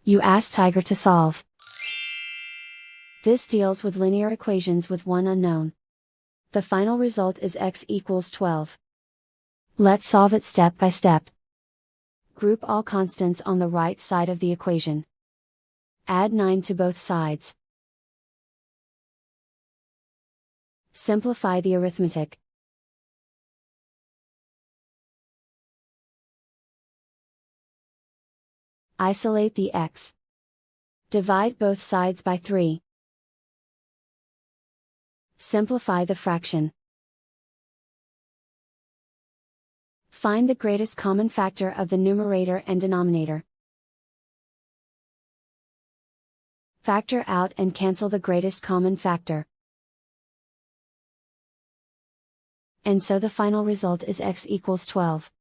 You ask Tiger to solve. This deals with linear equations with one unknown. The final result is x equals 12. Let's solve it step by step. Group all constants on the right side of the equation. Add 9 to both sides. Simplify the arithmetic. Isolate the x. Divide both sides by 3. Simplify the fraction. Find the greatest common factor of the numerator and denominator. Factor out and cancel the greatest common factor. And so the final result is x equals 12.